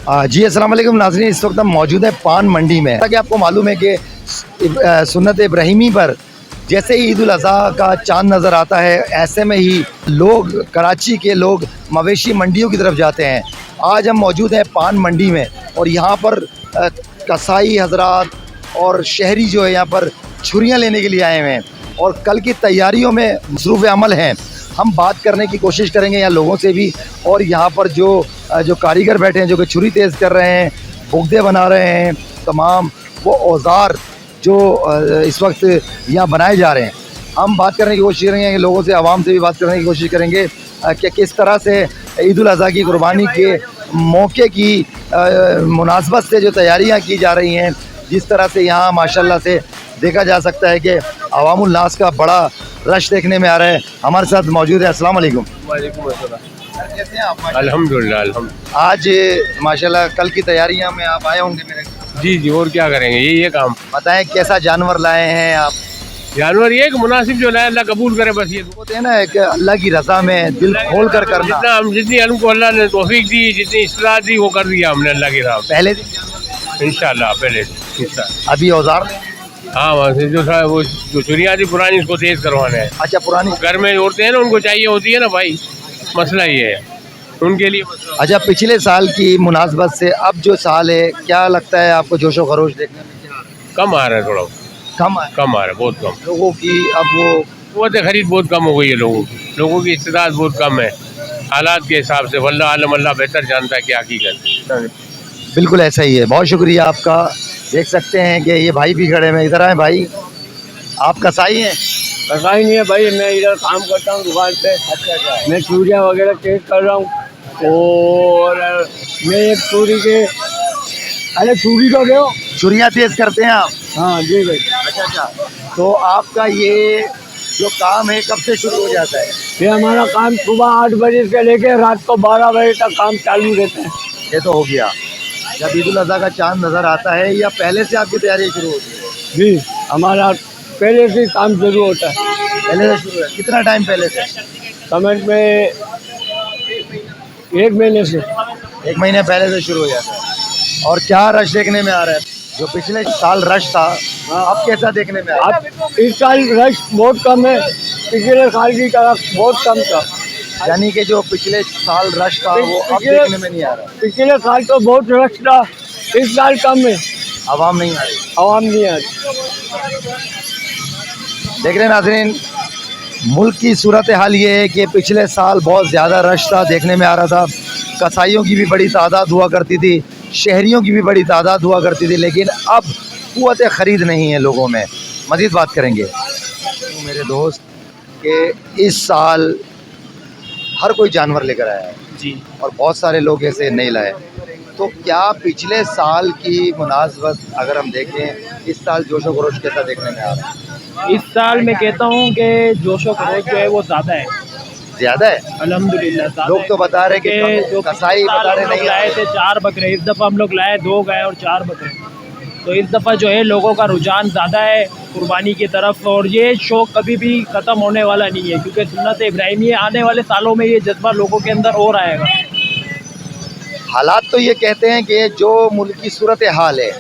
जी अस्सलाम वालेकुम नाज़रीन, इस वक्त हम मौजूद है पान मंडी में। ताकि आपको मालूम है कि सुन्नत इब्राहिमी पर जैसे ही ईद उल अज़हा का चांद नज़र आता है, ऐसे में ही लोग कराची के लोग मवेशी मंडियों की तरफ जाते हैं। आज हम मौजूद हैं पान मंडी में और यहाँ पर कसाई हजरात और शहरी जो है यहाँ पर छुरियाँ लेने के लिए आए हुए हैं और कल की तैयारियों में मसरूफ़ अमल हैं। हम बात करने की कोशिश करेंगे यहाँ लोगों से भी, और यहाँ पर जो कारीगर बैठे हैं जो कि छुरी तेज़ कर रहे हैं, बुगदे बना रहे हैं, तमाम वो औज़ार जो इस वक्त यहाँ बनाए जा रहे हैं। हम बात करने की कोशिश करेंगे लोगों से, आवाम से भी बात करने की कोशिश करेंगे कि किस तरह से ईद उल अज़हा की कुर्बानी के मौके की मुनासबत से जो तैयारियाँ की जा रही हैं, जिस तरह से यहाँ माशाल्लाह से देखा जा सकता है कि अवामुल नास का बड़ा रश देखने में आ रहा है। हमारे साथ मौजूद है। अस्सलाम वालेकुम। वालेकुम अस्सलाम। कैसे हैं आप? अल्हम्दुलिल्लाह। आज माशाल्लाह कल की तैयारियां में आप आए होंगे मेरे। जी, और क्या करेंगे, यही है काम। बताएं कैसा जानवर लाए हैं आप? जानवर ये कि मुनासिब जो लाए अल्लाह कबूल करे, बस ये होते हैं ना कि अल्लाह की रजा में दिल खोल कर करना। जितनी हमको अल्लाह ने तौफीक दी, जितनी इस्तिलाह दी, वो कर दिया हमने अल्लाह की राह। पहले दिन इंशाल्लाह पहले इंशाल्लाह। अभी औजार हाँ, वहाँ से जो था वो जो चुनिया थी पुरानी, उसको तेज करवाना है। अच्छा पुरानी घर में औरतें हैं ना, उनको चाहिए होती है ना भाई, मसला ये है उनके लिए। अच्छा, पिछले साल की मुनासबत से अब जो साल है, क्या लगता है आपको जोशो खरोश देखने में? कम आ रहा है, थोड़ा कम है कम आ रहा है, बहुत कम लोगों की। अब वो खरीद बहुत कम हो गई है, लोगों की इस्तेदाद बहुत कम है हालात के हिसाब से। वल्लाह आलम, अल्लाह बेहतर जानता है क्या हकीकत। बिल्कुल ऐसा ही है। बहुत शुक्रिया आपका। देख सकते हैं कि ये भाई भी खड़े हैं। इधर आए भाई, आप कसाई हैं? कसाई नहीं है भाई, मैं इधर काम करता हूँ दुकान पे। अच्छा। मैं चूड़ियाँ वगैरह चेक कर रहा हूँ और मैं एक चूड़ी के, अरे चूड़ी तो दो। छुरियाँ तेज करते हैं आप? हाँ जी भाई। अच्छा। तो आपका ये जो काम है कब से शुरू हो जाता है? ये हमारा काम सुबह 8 बजे से लेके रात को 12 बजे तक काम चालू रहता है। ये तो हो गया। जब ईद उल अज़हा का चांद नज़र आता है या पहले से आपकी तैयारी शुरू होती है? जी, हमारा पहले से काम शुरू होता है। पहले से शुरू है? कितना टाइम पहले से? समझ में 1 महीने से। 1 महीने पहले से शुरू हो जाता है। और क्या रश देखने में आ रहा है? जो पिछले साल रश था, अब कैसा देखने में आ रहा है? अब इस साल रश बहुत कम है, पिछले साल की तरफ बहुत कम था। यानी कि जो पिछले साल रश था वो अब देखने में नहीं आ रहा। पिछले साल तो बहुत रश था, इस साल कम है, आवाम नहीं आ रही। आवाम नहीं आ रही। देख रहे हैं नाज़रीन, मुल्क की सूरत हाल ये है कि पिछले साल बहुत ज़्यादा रश था, देखने में आ रहा था। कसाईयों की भी बड़ी तादाद हुआ करती थी, शहरियों की भी बड़ी तादाद हुआ करती थी, लेकिन अब क़ुव्वत ख़रीद नहीं है लोगों में। मज़ीद बात करेंगे तो मेरे दोस्त कि इस साल हर कोई जानवर लेकर आया है जी, और बहुत सारे लोग ऐसे नहीं लाए। तो क्या पिछले साल की मुनासबत अगर हम देखें, इस साल जोशो खरोश कैसा देखने में आ रहा है? इस साल मैं कहता हूँ कि जोशो खरोश जो है वो ज़्यादा है, ज़्यादा है। अल्हम्दुलिल्लाह ज़्यादा लोग है। तो बता रहे कि जो कसाई बता रहे हम लोग नहीं लाए थे 4 बकरे, इस दफ़ा हम लोग लाए 2 गाय और 4 बकरे। तो इस दफ़ा जो है लोगों का रुझान ज़्यादा है कुर्बानी की तरफ, और ये शौक़ कभी भी ख़त्म होने वाला नहीं है, क्योंकि सुन्नत इब्राहिमी आने वाले सालों में ये जज्बा लोगों के अंदर और आएगा। हालात तो ये कहते हैं कि जो मुल्क की सूरत हाल है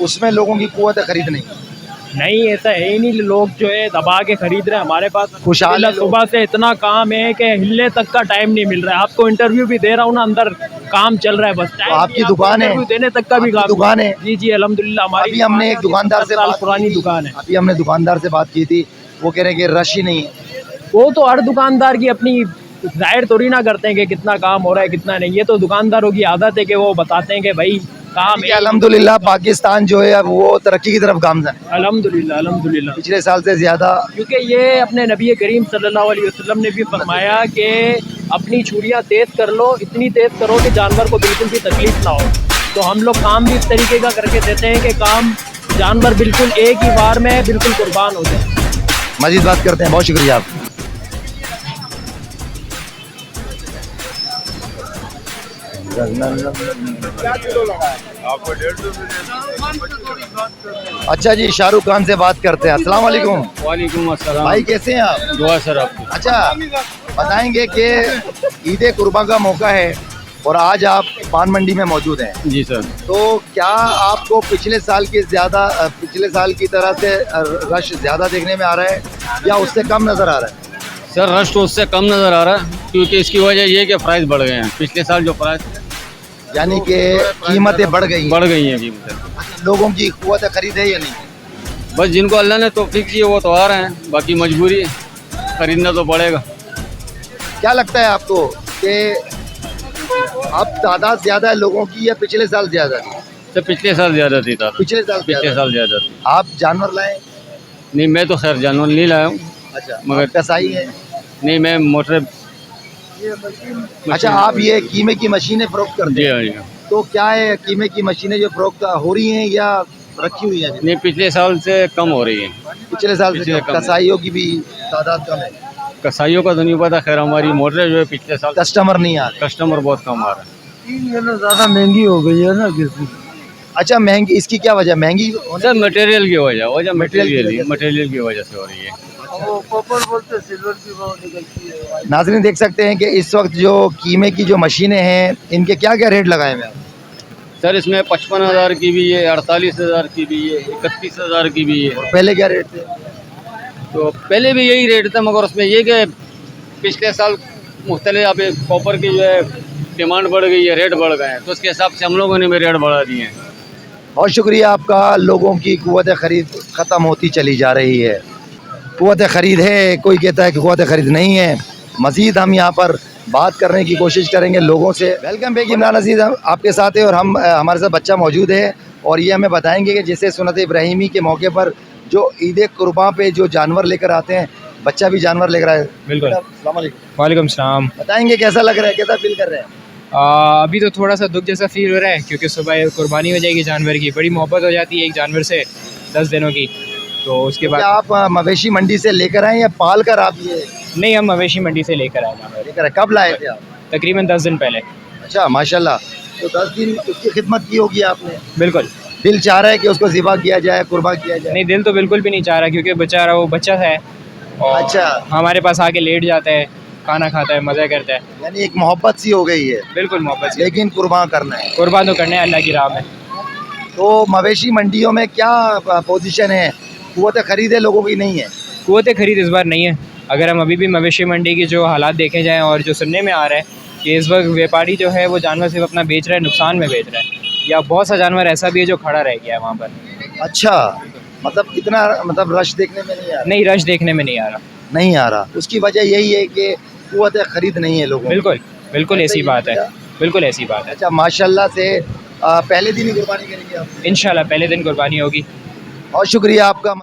उसमें लोगों की क़ुव्वत ख़रीद नहीं, ऐसा है ही नहीं। लोग जो है दबा के खरीद रहे हैं। हमारे पास खुशहाल है। सुबह से इतना काम है कि हिलने तक का टाइम नहीं मिल रहा है। आपको इंटरव्यू भी दे रहा हूँ ना, अंदर काम चल रहा है, बस टाइम तो आपकी नहीं, दुकान है? इंटरव्यू देने तक का भी काम दुकान है? जी जी अल्हम्दुलिल्लाह। हमारी अभी हमने एक दुकानदार से बात पुरानी दुकान है। अभी हमने दुकानदार से बात की थी, वो कह रहे हैं कि रश ही नहीं है। वो तो हर दुकानदार की अपनी जाहिर थोड़ी ना करते हैं कि कितना काम हो रहा है कितना नहीं। ये तो दुकानदारों की आदत है कि वो बताते हैं कि भाई काम है। अल्हम्दुलिल्लाह पाकिस्तान जो है अब वो तरक्की की तरफ गामज़न है, अल्हम्दुलिल्लाह अल्हम्दुलिल्लाह, पिछले साल से ज़्यादा। क्योंकि ये अपने नबी करीम सल्लल्लाहु अलैहि वसल्लम ने भी फरमाया कि अपनी छुरियाँ तेज़ कर लो, इतनी तेज़ करो कि जानवर को बिल्कुल भी तकलीफ ना हो। तो हम लोग काम भी इस तरीके का करके देते हैं कि काम जानवर बिल्कुल एक ही बार में बिल्कुल कुर्बान हो जाए। मज़ीद बात करते हैं। बहुत शुक्रिया आप। अच्छा जी, शाहरुख खान से बात करते हैं। अस्सलाम वालेकुम। वालेकुम अस्सलाम। भाई कैसे हैं आप? दुआ सर आपकी। अच्छा, बताएंगे कि ईद कुर्बान का मौका है और आज आप पान मंडी में मौजूद हैं। जी सर। तो क्या आपको पिछले साल की तरह से रश ज़्यादा देखने में आ रहा है या उससे कम नज़र आ रहा है? सर रश तो उससे कम नज़र आ रहा है, क्योंकि इसकी वजह ये है कि प्राइस बढ़ गए हैं। पिछले साल जो प्राइस यानी कि कीमतें बढ़ गई हैं कीमतें। लोगों की क़ुव्वत खरीद है या नहीं? बस जिनको अल्लाह ने तौफीक की वो तो आ रहे हैं, बाकी मजबूरी है, खरीदना तो पड़ेगा। क्या लगता है आपको कि अब तादाद ज़्यादा है लोगों की या पिछले साल ज़्यादा है? सर पिछले साल ज़्यादा थी पिछले साल ज़्यादा थी। आप जानवर लाए? नहीं मैं तो खैर जानवर नहीं लाया हूँ। अच्छा, मगर कसाई है? नहीं मैं मोटर। अच्छा, आप ये कीमे की मशीनें फरोख्त करते जी हैं? हाँ जी। तो क्या है, कीमे की मशीनें जो फरोख्त हो रही हैं या रखी हुई हैं? नहीं पिछले साल से कम हो रही है। पिछले साल से पिछले कम। कसाईयों की भी तादाद कम है, कसाईयों का तो नहीं पता, खैर हमारी मोटर जो है पिछले साल कस्टमर नहीं आ रहे। कस्टमर बहुत कम आ रहा है। ज़्यादा महंगी हो गई है ना किसी। अच्छा, महंगी इसकी क्या वजह? महंगी सर मटेरियल की वजह मटेरियल मटेरियल की वजह से हो रही है। कॉपर बोलते सिल्वर की भाव निकलती है। नाज़रीन देख सकते हैं कि इस वक्त जो कीमे की जो मशीनें हैं इनके क्या क्या रेट लगाए हुए हैं? सर इसमें 55,000 की भी है, 48,000 की भी है, 31,000 की भी है। पहले क्या रेट थे? तो पहले भी यही रेट था, मगर उसमें ये कि पिछले साल मुख्तलिफ यहाँ पे कॉपर की जो है डिमांड बढ़ गई है, रेट बढ़ गए हैं, तो उसके हिसाब से हम लोगों ने भी रेट बढ़ा दिए हैं। बहुत शुक्रिया आपका। लोगों की क़ुव्वत ख़रीद ख़त्म होती चली जा रही है। क़ुव्वत ख़रीद है, कोई कहता है कि क़ुव्वत ख़रीद नहीं है। मज़ीद हम यहाँ पर बात करने की कोशिश करेंगे लोगों से। वेलकम बैक, इमरान अजीज़ आपके साथ है और हम हमारे साथ बच्चा मौजूद है और ये हमें बताएंगे कि जैसे सुन्नत इब्राहिमी के मौके पर जो ईद कुर्बान पे जो जानवर लेकर आते हैं, बच्चा भी जानवर लेकर आए। बिल्कुल। अस्सलाम वालेकुम। वालेकुम सलाम। बताएंगे कैसा लग रहा है, कैसा फील कर रहे हैं? अभी तो थोड़ा सा दुख जैसा फील हो रहा है, क्योंकि सुबह कुर्बानी हो जाएगी जानवर की, बड़ी मोहब्बत हो जाती है एक जानवर से 10 दिनों की। तो उसके बाद क्या आप मवेशी मंडी से लेकर आए या पाल कर आप ये नहीं, हम मवेशी मंडी से लेकर आए जानवर, लेकर आए? कब लाए थे आप? तकरीबन 10 दिन पहले। अच्छा, माशाल्लाह। तो 10 दिन उसकी खिदमत की होगी आपने? बिल्कुल। दिल चाह रहा है कि उसको ज़िबा किया जाए, कुर्बान किया जाए? नहीं, दिल तो बिल्कुल भी नहीं चाह रहा, क्योंकि बेचारा वो बच्चा है और अच्छा, हमारे पास आके लेट जाता है, खाना खाता है, मज़ा करता है। यानी एक मोहब्बत सी हो गई है, बिल्कुल मोहब्बत से। लेकिन कुर्बान करना है। कुर्बान तो करना है अल्लाह की राह में। तो मवेशी मंडियों में क्या पोजीशन है? क़ुव्वत ख़रीद है लोगों की नहीं है? क़ुव्वत ख़रीद इस बार नहीं है। अगर हम अभी भी मवेशी मंडी की जो हालात देखे जाएँ और जो सुनने में आ रहा है कि इस वक्त व्यापारी जो है वो जानवर सिर्फ अपना बेच रहा है, नुकसान में बेच रहा है, या बहुत सा जानवर ऐसा भी है जो खड़ा रह गया है वहाँ पर। अच्छा, मतलब इतना रश देखने में नहीं आ रहा? नहीं, रश देखने में नहीं आ रहा। नहीं आ रहा। उसकी वजह यही है कि क़ुव्वत ख़रीद नहीं है लोगों की। बिल्कुल बिल्कुल ऐसी बात है, क्या? बिल्कुल ऐसी बात है। अच्छा, माशाल्लाह से पहले दिन ही कुर्बानी करेंगे आप? इंशाल्लाह पहले दिन कुर्बानी होगी। बहुत शुक्रिया आपका।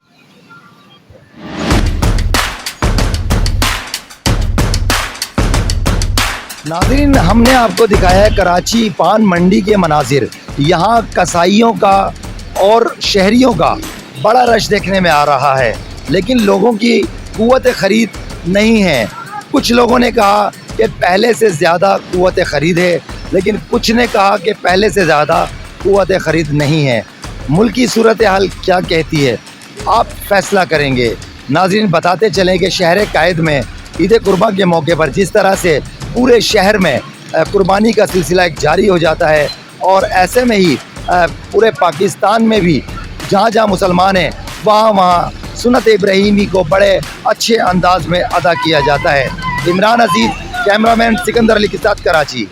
नाज़रीन, हमने आपको दिखाया है कराची पान मंडी के मनाजिर। यहाँ कसाईयों का और शहरियों का बड़ा रश देखने में आ रहा है, लेकिन लोगों की क़ुव्वत ख़रीद नहीं है। कुछ लोगों ने कहा कि पहले से ज़्यादा क़ुव्वत ख़रीद है, लेकिन कुछ ने कहा कि पहले से ज़्यादा क़ुव्वत ख़रीद नहीं है। मुल्क की सूरत हाल क्या कहती है, आप फ़ैसला करेंगे। नाज़रीन, बताते चलें कि शहर कायद में ईद कुर्बान के मौके पर जिस तरह से पूरे शहर में कुर्बानी का सिलसिला एक जारी हो जाता है, और ऐसे में ही पूरे पाकिस्तान में भी जहाँ जहाँ मुसलमान हैं वहाँ वहाँ सुन्नत इब्राहिमी को बड़े अच्छे अंदाज में अदा किया जाता है। इमरान अजीज़, कैमरामैन सिकंदर अली के साथ, कराची।